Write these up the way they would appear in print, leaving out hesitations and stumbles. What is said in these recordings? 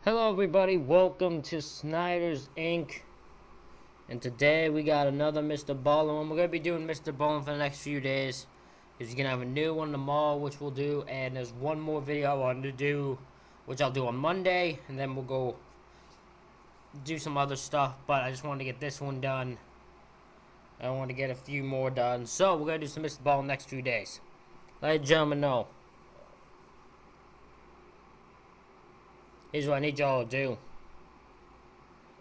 Hello everybody, welcome to Snyder's Inc. And today we got another Mr. Ballen. We're going to be doing Mr. Ballen for the next few days. Because you're going to have a new one tomorrow, which we'll do. And there's one more video I wanted to do, which I'll do on Monday. And then we'll go do some other stuff. But I just wanted to get this one done. I want to get a few more done. So we're going to do some Mr. Ballen next few days. Let the gentlemen know. Here's what I need y'all to do.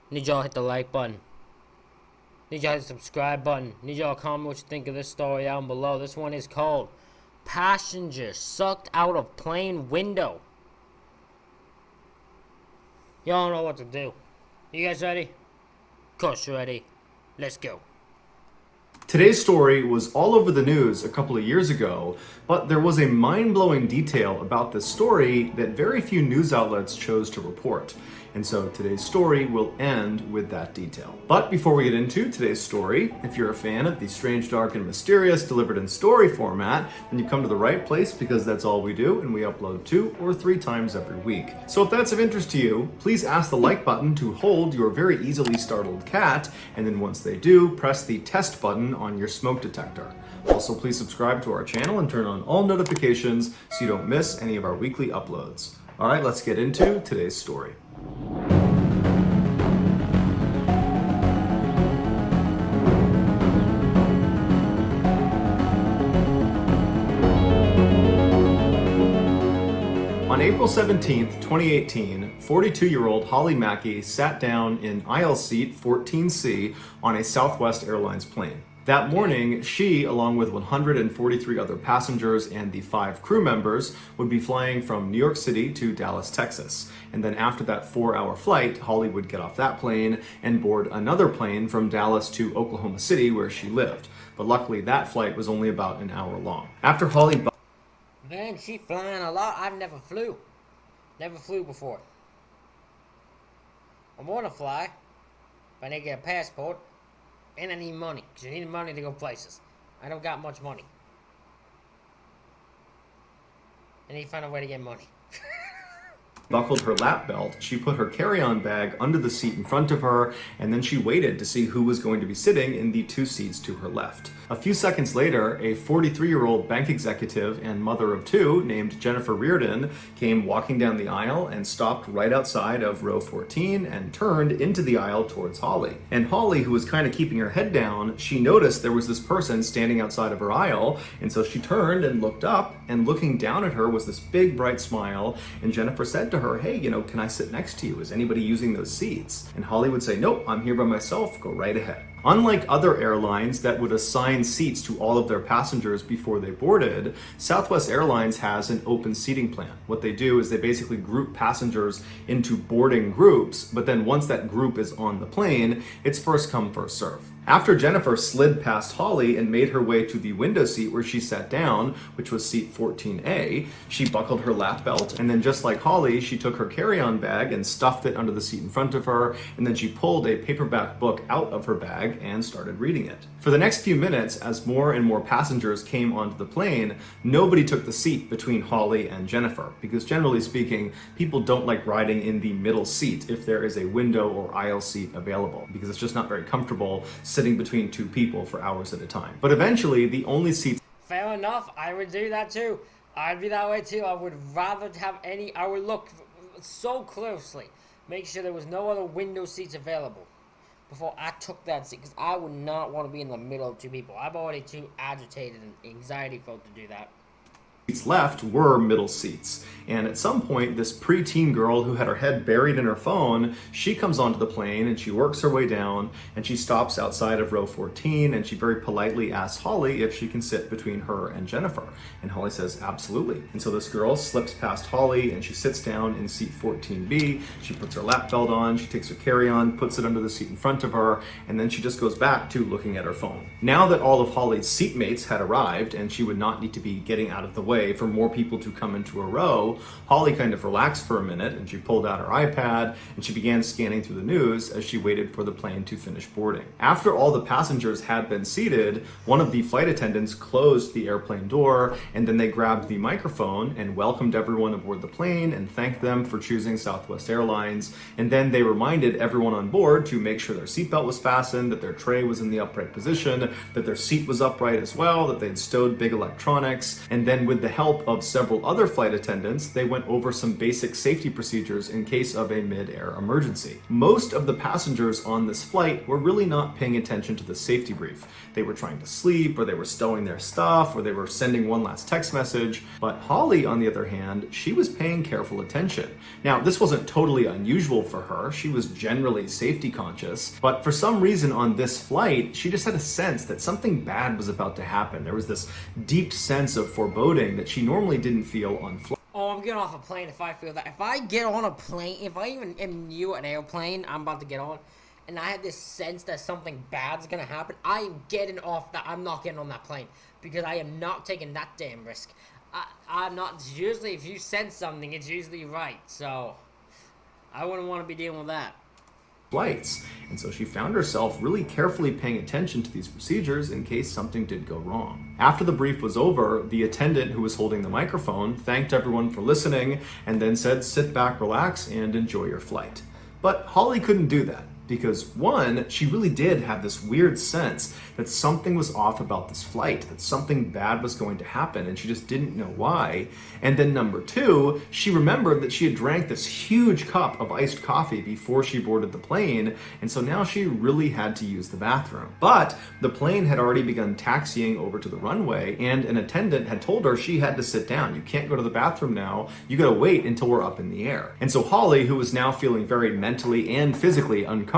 Need y'all to hit the like button. Need y'all to hit the subscribe button. Need y'all to comment what you think of this story down below. This one is called Passenger Sucked Out of Plane Window. Y'all know what to do. You guys ready? Of course you're ready. Let's go. Today's story was all over the news a couple of years ago, but there was a mind-blowing detail about this story that very few news outlets chose to report. And so today's story will end with that detail. But before we get into today's story, if you're a fan of the strange, dark, and mysterious delivered in story format, then you come to the right place because that's all we do, and we upload 2 or 3 times every week. So if that's of interest to you, please ask the like button to hold your very easily startled cat, and then once they do, press the test button on your smoke detector. Also, please subscribe to our channel and turn on all notifications so you don't miss any of our weekly uploads. All right, let's get into today's story. On April 17th, 2018, 42-year-old Holly Mackey sat down in aisle seat 14C on a Southwest Airlines plane. That morning, she, along with 143 other passengers and the 5 crew members, would be flying from New York City to Dallas, Texas. And then after that 4-hour flight, Holly would get off that plane and board another plane from Dallas to Oklahoma City, where she lived. But luckily, that flight was only about an hour long. After Holly... Man, she flying a lot. I've never flew. Never flew before. I want to fly, but I need to get a passport. And I need money, because you need money to go places. I don't got much money. I need to find a way to get money. buckled her lap belt, she put her carry-on bag under the seat in front of her, and then she waited to see who was going to be sitting in the 2 seats to her left. A few seconds later, a 43-year-old bank executive and mother of 2 named Jennifer Reardon came walking down the aisle and stopped right outside of row 14 and turned into the aisle towards Holly. And Holly, who was kind of keeping her head down, she noticed there was this person standing outside of her aisle, and so she turned and looked up, and looking down at her was this big bright smile, and Jennifer said to her, "Hey, can I sit next to you? Is anybody using those seats?" And Holly would say, "Nope, I'm here by myself, go right ahead." Unlike other airlines that would assign seats to all of their passengers before they boarded, Southwest Airlines has an open seating plan. What they do is they basically group passengers into boarding groups, but then once that group is on the plane, it's first come, first serve. After Jennifer slid past Holly and made her way to the window seat where she sat down, which was seat 14A, she buckled her lap belt, and then just like Holly, she took her carry-on bag and stuffed it under the seat in front of her, and then she pulled a paperback book out of her bag and started reading it. For the next few minutes, as more and more passengers came onto the plane, nobody took the seat between Holly and Jennifer, because generally speaking, people don't like riding in the middle seat if there is a window or aisle seat available, because it's just not very comfortable sitting between 2 people for hours at a time. But eventually, the only seats... Fair enough, I would do that too. I'd be that way too. I would rather have I would look so closely, make sure there was no other window seats available before I took that seat, because I would not want to be in the middle of 2 people. I'm already too agitated and anxiety-filled to do that. Seats left were middle seats. And at some point, this preteen girl who had her head buried in her phone, she comes onto the plane and she works her way down and she stops outside of row 14 and she very politely asks Holly if she can sit between her and Jennifer. And Holly says, absolutely. And so this girl slips past Holly and she sits down in seat 14B. She puts her lap belt on, she takes her carry-on, puts it under the seat in front of her, and then she just goes back to looking at her phone. Now that all of Holly's seatmates had arrived and she would not need to be getting out of the way way for more people to come into a row, Holly kind of relaxed for a minute and she pulled out her iPad and she began scanning through the news as she waited for the plane to finish boarding. After all the passengers had been seated, one of the flight attendants closed the airplane door and then they grabbed the microphone and welcomed everyone aboard the plane and thanked them for choosing Southwest Airlines. And then they reminded everyone on board to make sure their seatbelt was fastened, that their tray was in the upright position, that their seat was upright as well, that they'd stowed big electronics. And then with the help of several other flight attendants, they went over some basic safety procedures in case of a mid-air emergency. Most of the passengers on this flight were really not paying attention to the safety brief. They were trying to sleep, or they were stowing their stuff, or they were sending one last text message. But Holly, on the other hand, she was paying careful attention. Now, this wasn't totally unusual for her. She was generally safety conscious, but for some reason on this flight, she just had a sense that something bad was about to happen. There was this deep sense of foreboding that she normally didn't feel on flight. Oh, I'm getting off a plane if I feel that. If I get on a plane, if I even am new an airplane, I'm about to get on, and I have this sense that something bad's gonna happen, I am getting off that. I'm not getting on that plane because I am not taking that damn risk. I'm not. Usually, if you sense something, it's usually right. So, I wouldn't want to be dealing with that. Flights. And so she found herself really carefully paying attention to these procedures in case something did go wrong. After the brief was over, the attendant who was holding the microphone thanked everyone for listening and then said, "Sit back, relax, and enjoy your flight." But Holly couldn't do that. Because one, she really did have this weird sense that something was off about this flight, that something bad was going to happen, and she just didn't know why. And then number two, she remembered that she had drank this huge cup of iced coffee before she boarded the plane, and so now she really had to use the bathroom. But the plane had already begun taxiing over to the runway, and an attendant had told her she had to sit down. You can't go to the bathroom now. You gotta wait until we're up in the air. And so Holly, who was now feeling very mentally and physically uncomfortable,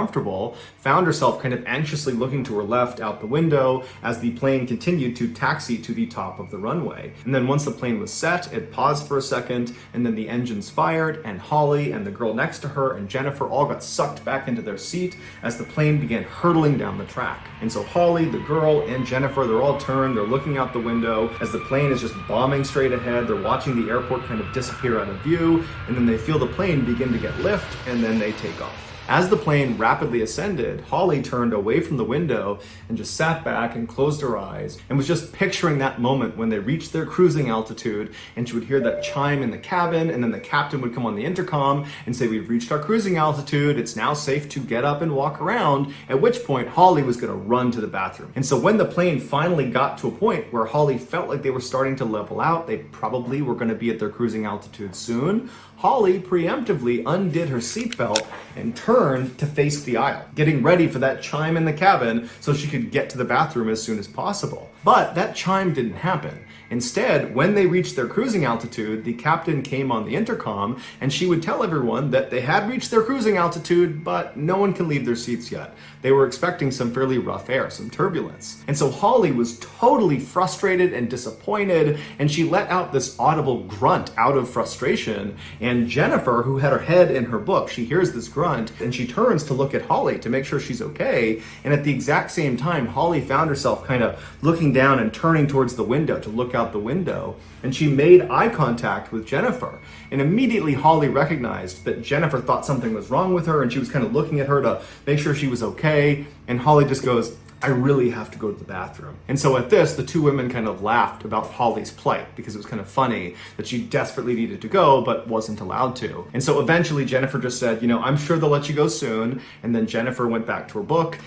found herself kind of anxiously looking to her left out the window as the plane continued to taxi to the top of the runway. And then once the plane was set, it paused for a second, and then the engines fired, and Holly and the girl next to her and Jennifer all got sucked back into their seat as the plane began hurtling down the track. And so Holly, the girl, and Jennifer, they're all turned, they're looking out the window as the plane is just bombing straight ahead. They're watching the airport kind of disappear out of view, and then they feel the plane begin to get lift, and then they take off. As the plane rapidly ascended, Holly turned away from the window and just sat back and closed her eyes and was just picturing that moment when they reached their cruising altitude, and she would hear that chime in the cabin, and then the captain would come on the intercom and say, "We've reached our cruising altitude, it's now safe to get up and walk around," at which point Holly was going to run to the bathroom. And so when the plane finally got to a point where Holly felt like they were starting to level out, they probably were going to be at their cruising altitude soon, Holly preemptively undid her seatbelt and turned to face the aisle, getting ready for that chime in the cabin so she could get to the bathroom as soon as possible. But that chime didn't happen. Instead, when they reached their cruising altitude, the captain came on the intercom and she would tell everyone that they had reached their cruising altitude, but no one can leave their seats yet. They were expecting some fairly rough air, some turbulence. And so Holly was totally frustrated and disappointed, and she let out this audible grunt out of frustration. And Jennifer, who had her head in her book, she hears this grunt and she turns to look at Holly to make sure she's okay. And at the exact same time, Holly found herself kind of looking down and turning towards the window to look out the window, and she made eye contact with Jennifer. And immediately Holly recognized that Jennifer thought something was wrong with her, and she was kind of looking at her to make sure she was okay. And Holly just goes, "I really have to go to the bathroom." And so at this, the two women kind of laughed about Holly's plight because it was kind of funny that she desperately needed to go but wasn't allowed to. And so eventually Jennifer just said, "I'm sure they'll let you go soon." And then Jennifer went back to her book.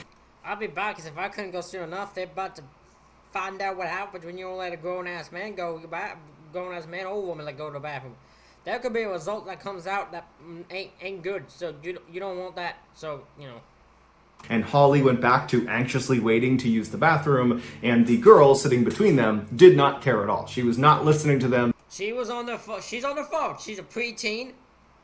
I'll be back, because if I couldn't go soon enough, they're about to find out what happens when you don't let a grown-ass man go, grown-ass man or woman go to the bathroom. That could be a result that comes out that ain't good, so you don't want that, so, And Holly went back to anxiously waiting to use the bathroom, and the girl sitting between them did not care at all. She was not listening to them. She was on the phone. She's on the phone. She's a preteen.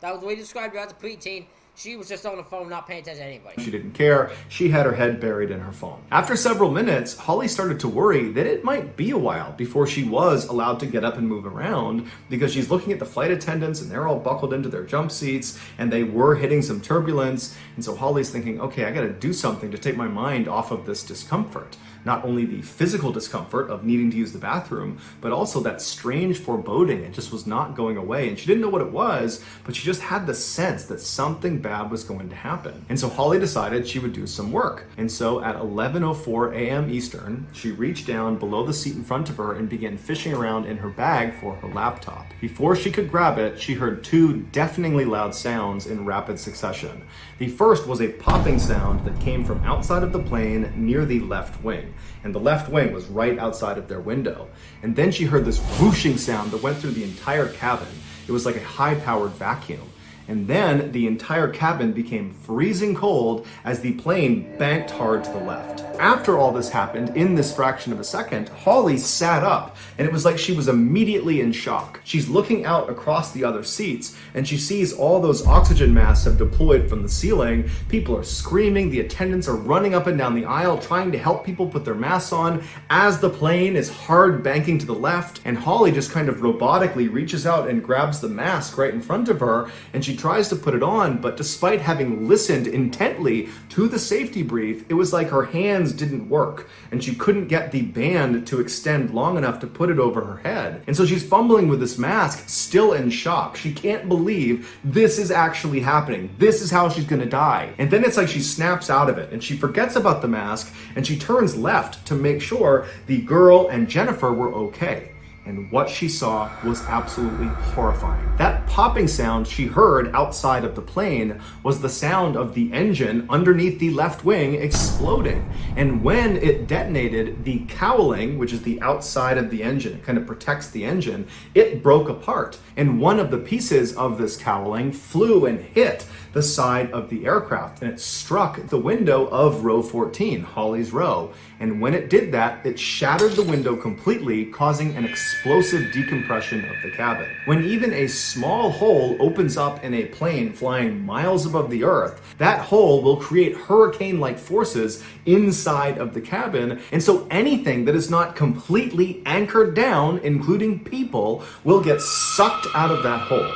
That was the way you described her as a preteen. She was just on the phone, not paying attention to anybody. She didn't care. She had her head buried in her phone. After several minutes, Holly started to worry that it might be a while before she was allowed to get up and move around, because she's looking at the flight attendants and they're all buckled into their jump seats and they were hitting some turbulence. And so Holly's thinking, okay, I got to do something to take my mind off of this discomfort. Not only the physical discomfort of needing to use the bathroom, but also that strange foreboding. It just was not going away. And she didn't know what it was, but she just had the sense that something bad was going to happen. And so Holly decided she would do some work. And so at 11:04 a.m. Eastern, she reached down below the seat in front of her and began fishing around in her bag for her laptop. Before she could grab it, she heard two deafeningly loud sounds in rapid succession. The first was a popping sound that came from outside of the plane near the left wing. And the left wing was right outside of their window. And then she heard this whooshing sound that went through the entire cabin. It was like a high-powered vacuum. And then the entire cabin became freezing cold as the plane banked hard to the left. After all this happened, in this fraction of a second, Holly sat up, and it was like she was immediately in shock. She's looking out across the other seats, and she sees all those oxygen masks have deployed from the ceiling. People are screaming, the attendants are running up and down the aisle trying to help people put their masks on as the plane is hard banking to the left, and Holly just kind of robotically reaches out and grabs the mask right in front of her, and she tries to put it on, but despite having listened intently to the safety brief, it was like her hands didn't work and she couldn't get the band to extend long enough to put it over her head. And so she's fumbling with this mask, still in shock. She can't believe this is actually happening. This is how she's gonna die. And then it's like she snaps out of it and she forgets about the mask and she turns left to make sure the girl and Jennifer were okay. And what she saw was absolutely horrifying. That popping sound she heard outside of the plane was the sound of the engine underneath the left wing exploding. And when it detonated, the cowling, which is the outside of the engine, it kind of protects the engine, it broke apart. And one of the pieces of this cowling flew and hit the side of the aircraft, and it struck the window of row 14, Holly's row. And when it did that, it shattered the window completely, causing an explosive decompression of the cabin. When even a small hole opens up in a plane flying miles above the earth, that hole will create hurricane-like forces inside of the cabin, and so anything that is not completely anchored down, including people, will get sucked out of that hole.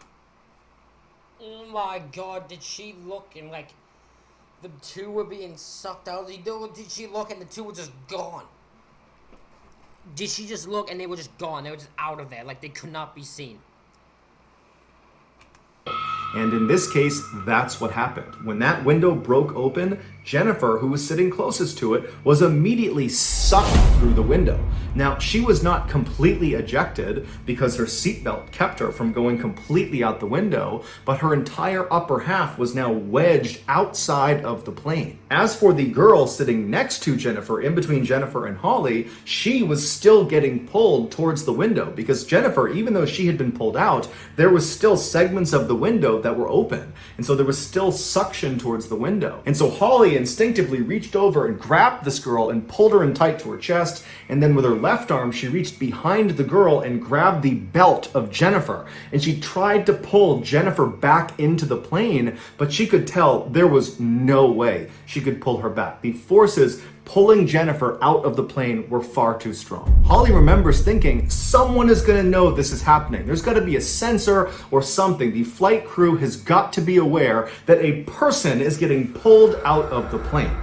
Oh my god, did she look and like the two were being sucked out? Did she look and the two were just gone? Did she just look and they were just gone? They were just out of there, like they could not be seen. And in this case, that's what happened. When that window broke open, Jennifer, who was sitting closest to it, was immediately sucked through the window. Now, she was not completely ejected because her seatbelt kept her from going completely out the window, but her entire upper half was now wedged outside of the plane. As for the girl sitting next to Jennifer, in between Jennifer and Holly, she was still getting pulled towards the window because Jennifer, even though she had been pulled out, there was still segments of the window that were open. And so there was still suction towards the window. And so Holly instinctively reached over and grabbed this girl and pulled her in tight to her chest. And then with her left arm, she reached behind the girl and grabbed the belt of Jennifer. And she tried to pull Jennifer back into the plane, but she could tell there was no way she could pull her back. The forces pulling Jennifer out of the plane were far too strong. Holly remembers thinking, someone is going to know this is happening. There's got to be a sensor or something. The flight crew has got to be aware that a person is getting pulled out of the plane.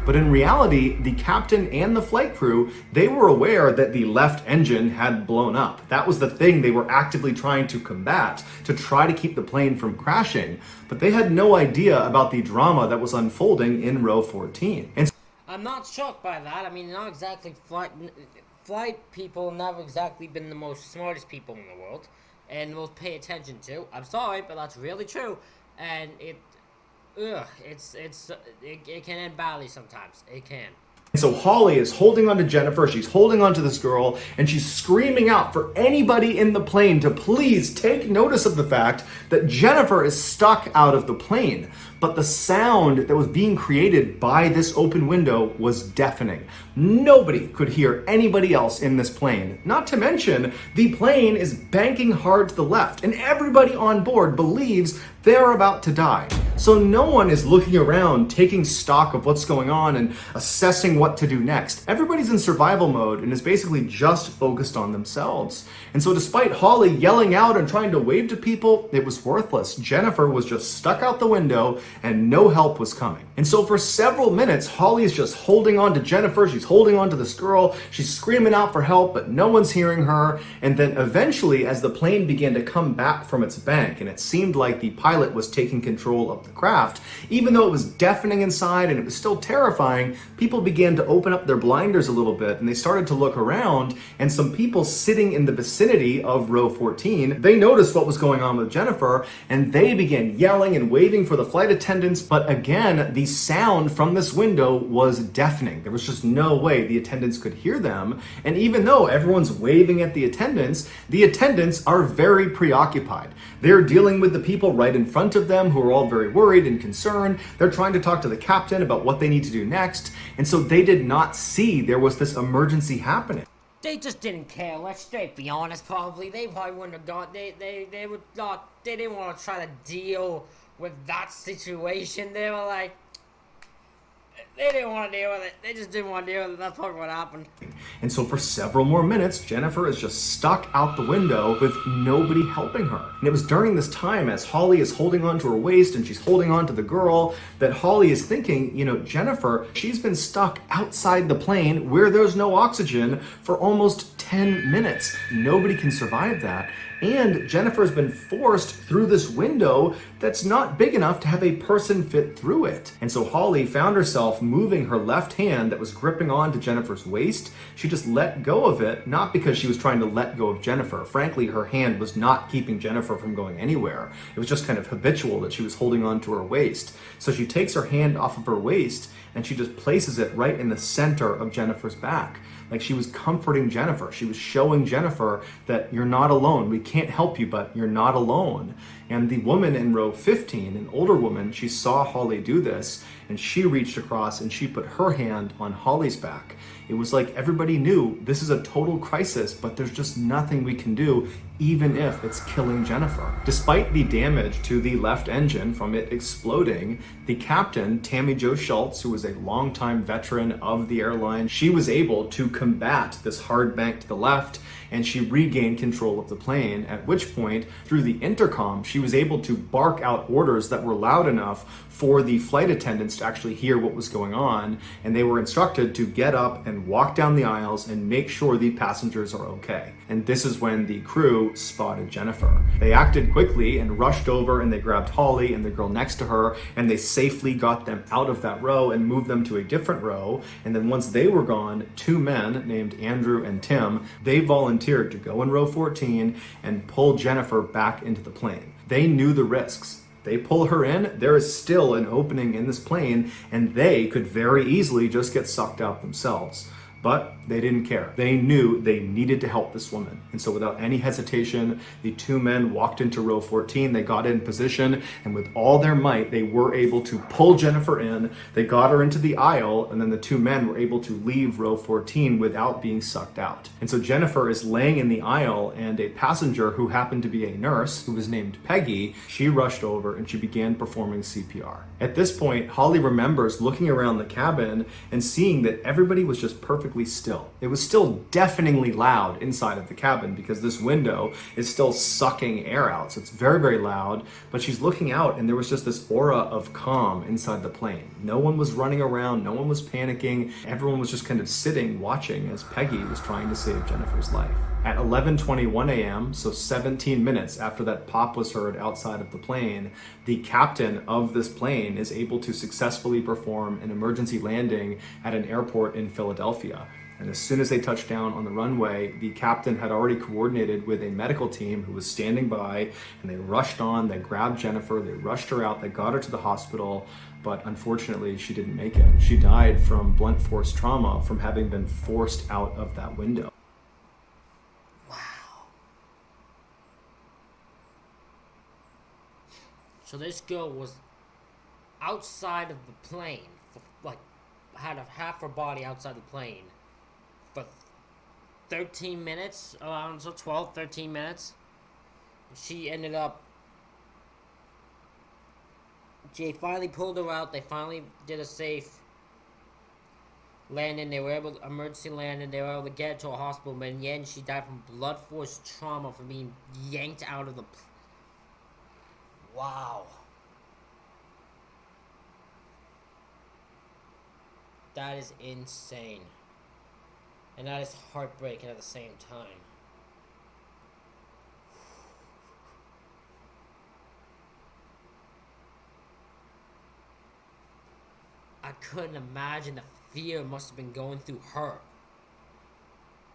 But in reality, the captain and the flight crew, they were aware that the left engine had blown up. That was the thing they were actively trying to combat, to try to keep the plane from crashing. But they had no idea about the drama that was unfolding in row 14. And I'm not shocked by that. I mean, not exactly flight people have never exactly been the most smartest people in the world and most pay attention to. I'm sorry, but that's really true. And it can end badly sometimes. It can. And so Holly is holding on to Jennifer, she's holding on to this girl, and she's screaming out for anybody in the plane to please take notice of the fact that Jennifer is stuck out of the plane. But the sound that was being created by this open window was deafening. Nobody could hear anybody else in this plane. Not to mention, the plane is banking hard to the left, and everybody on board believes they're about to die. So no one is looking around, taking stock of what's going on and assessing what to do next. Everybody's in survival mode and is basically just focused on themselves. And so despite Holly yelling out and trying to wave to people, it was worthless. Jennifer was just stuck out the window and no help was coming. And so for several minutes, Holly is just holding on to Jennifer. She's holding on to this girl. She's screaming out for help, but no one's hearing her. And then eventually, as the plane began to come back from its bank, and it seemed like the pilot was taking control of the craft, even though it was deafening inside and it was still terrifying, people began to open up their blinders a little bit and they started to look around, and some people sitting in the vicinity of row 14, they noticed what was going on with Jennifer and they began yelling and waving for the flight attendants. But again, the sound from this window was deafening. There was just no way the attendants could hear them. And even though everyone's waving at the attendants are very preoccupied. They're dealing with the people right in front of them who are all very worried and concerned. They're trying to talk to the captain about what they need to do next. And so they did not see there was this emergency happening. They just didn't care. Let's straight be honest. Probably they probably wouldn't have gone. They would not. They didn't want to try to deal with that situation. They were like, they didn't want to deal with it. They just didn't want to deal with it. That's probably what happened. And so for several more minutes, Jennifer is just stuck out the window with nobody helping her. And it was during this time, as Holly is holding on to her waist and she's holding on to the girl, that Holly is thinking, Jennifer, she's been stuck outside the plane where there's no oxygen for almost 10 minutes. Nobody can survive that. And Jennifer has been forced through this window that's not big enough to have a person fit through it. And so Holly found herself moving her left hand that was gripping onto Jennifer's waist. She just let go of it, not because she was trying to let go of Jennifer. Frankly, her hand was not keeping Jennifer from going anywhere. It was just kind of habitual that she was holding on to her waist. So she takes her hand off of her waist and she just places it right in the center of Jennifer's back. Like she was comforting Jennifer. She was showing Jennifer that you're not alone. We can't help you, but you're not alone. And the woman in row 15, an older woman, she saw Holly do this and she reached across and she put her hand on Holly's back. It was like everybody knew this is a total crisis, but there's just nothing we can do, even if it's killing Jennifer. Despite the damage to the left engine from it exploding, the captain, Tammy Jo Schultz, who was a longtime veteran of the airline, she was able to combat this hard bank to the left and she regained control of the plane, at which point, through the intercom, she was able to bark out orders that were loud enough for the flight attendants to actually hear what was going on, and they were instructed to get up and walk down the aisles and make sure the passengers are okay. And this is when the crew spotted Jennifer. They acted quickly and rushed over and they grabbed Holly and the girl next to her and they safely got them out of that row and moved them to a different row. And then once they were gone, two men named Andrew and Tim, they volunteered to go in row 14 and pull Jennifer back into the plane. They knew the risks. They pull her in, there is still an opening in this plane and they could very easily just get sucked out themselves. But they didn't care. They knew they needed to help this woman. And so without any hesitation, the two men walked into row 14, they got in position, and with all their might, they were able to pull Jennifer in. They got her into the aisle, and then the two men were able to leave row 14 without being sucked out. And so Jennifer is laying in the aisle, and a passenger who happened to be a nurse, who was named Peggy, she rushed over and she began performing CPR. At this point, Holly remembers looking around the cabin and seeing that everybody was just perfectly still. It was still deafeningly loud inside of the cabin because this window is still sucking air out. So it's very, very loud, but she's looking out and there was just this aura of calm inside the plane. No one was running around, no one was panicking. Everyone was just kind of sitting, watching as Peggy was trying to save Jennifer's life. At 11:21 a.m., so 17 minutes after that pop was heard outside of the plane, the captain of this plane is able to successfully perform an emergency landing at an airport in Philadelphia. And as soon as they touched down on the runway, the captain had already coordinated with a medical team who was standing by, and they rushed on, they grabbed Jennifer, they rushed her out, they got her to the hospital, but unfortunately she didn't make it. She died from blunt force trauma from having been forced out of that window. So this girl was outside of the plane, had half her body outside the plane for 13 minutes, around 12, 13 minutes. She ended up They finally pulled her out. They finally did a safe landing. They were able to emergency landing. They were able to get her to a hospital, but in the end, she died from blood force trauma from being yanked out of the. Wow. That is insane. And that is heartbreaking at the same time. I couldn't imagine the fear must have been going through her.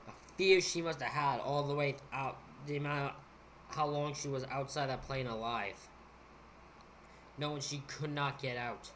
The fear she must have had all the way out, the amount of how long she was outside that plane alive. Knowing she could not get out.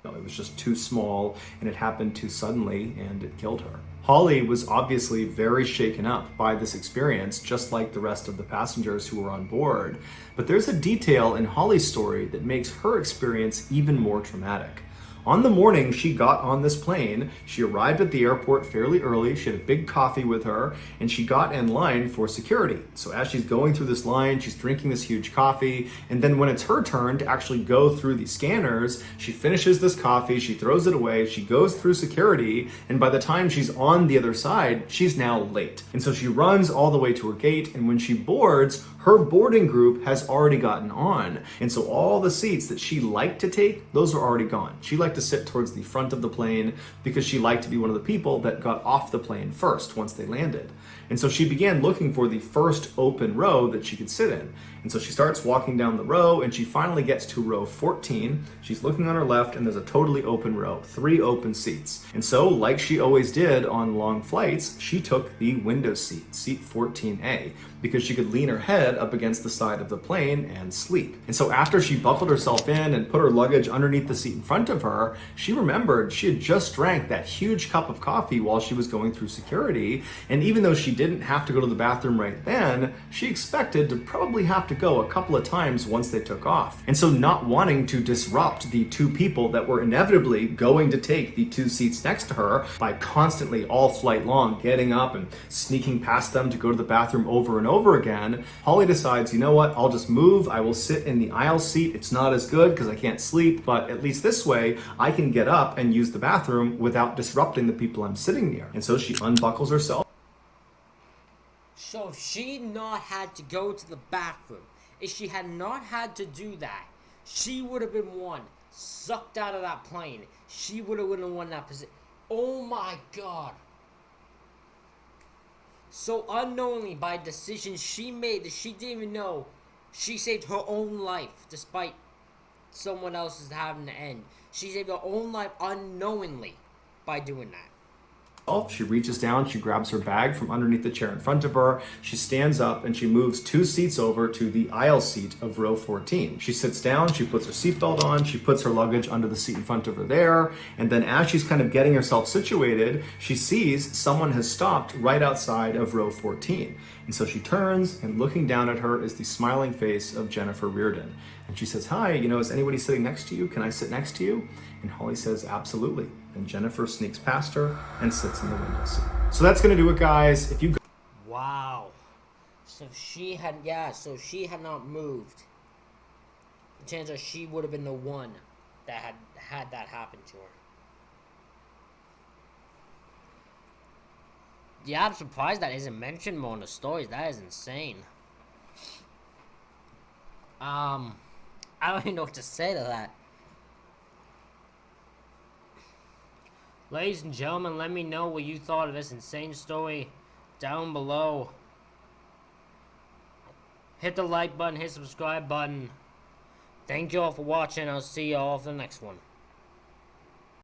No, it was just too small, and it happened too suddenly, and it killed her. Holly was obviously very shaken up by this experience, just like the rest of the passengers who were on board. But there's a detail in Holly's story that makes her experience even more traumatic. On the morning she got on this plane, she arrived at the airport fairly early. She had a big coffee with her, and she got in line for security. So as she's going through this line, she's drinking this huge coffee, and then when it's her turn to actually go through the scanners, she finishes this coffee, she throws it away, she goes through security, and by the time she's on the other side, she's now late. And so she runs all the way to her gate, and when she boards, her boarding group has already gotten on. And so all the seats that she liked to take, those are already gone. She liked to sit towards the front of the plane because she liked to be one of the people that got off the plane first once they landed. And so she began looking for the first open row that she could sit in. And so she starts walking down the row, and she finally gets to row 14. She's looking on her left, and there's a totally open row, 3 open seats. And so, like she always did on long flights, she took the window seat, seat 14A, because she could lean her head up against the side of the plane and sleep. And so after she buckled herself in and put her luggage underneath the seat in front of her, she remembered she had just drank that huge cup of coffee while she was going through security. And even though she didn't have to go to the bathroom right then, she expected to probably have to go a couple of times once they took off. And so, not wanting to disrupt the 2 people that were inevitably going to take the 2 seats next to her by constantly all flight long getting up and sneaking past them to go to the bathroom over and over again, Holly decides, you know what, I'll just move. I will sit in the aisle seat. It's not as good because I can't sleep, but at least this way I can get up and use the bathroom without disrupting the people I'm sitting near. And so she unbuckles herself. So if she not had to go to the bathroom, if she had not had to do that, she would have been one sucked out of that plane. She would have won that position. Oh my God. So unknowingly, by decisions she made that she didn't even know, she saved her own life despite someone else's having to end. She saved her own life unknowingly by doing that. She reaches down, she grabs her bag from underneath the chair in front of her, she stands up, and she moves 2 seats over to the aisle seat of row 14. She sits down, she puts her seatbelt on, she puts her luggage under the seat in front of her there, and then as she's kind of getting herself situated, she sees someone has stopped right outside of row 14. And so she turns, and looking down at her is the smiling face of Jennifer Reardon. And she says, hi, is anybody sitting next to you? Can I sit next to you? And Holly says, absolutely. And Jennifer sneaks past her and sits in the window seat. So that's going to do it, guys. If you Wow. So she had not moved, the chances are she would have been the one that had that happen to her. Yeah, I'm surprised that isn't mentioned more in the stories. That is insane. I don't even know what to say to that. Ladies and gentlemen, let me know what you thought of this insane story down below. Hit the like button, hit the subscribe button. Thank you all for watching. I'll see you all for the next one.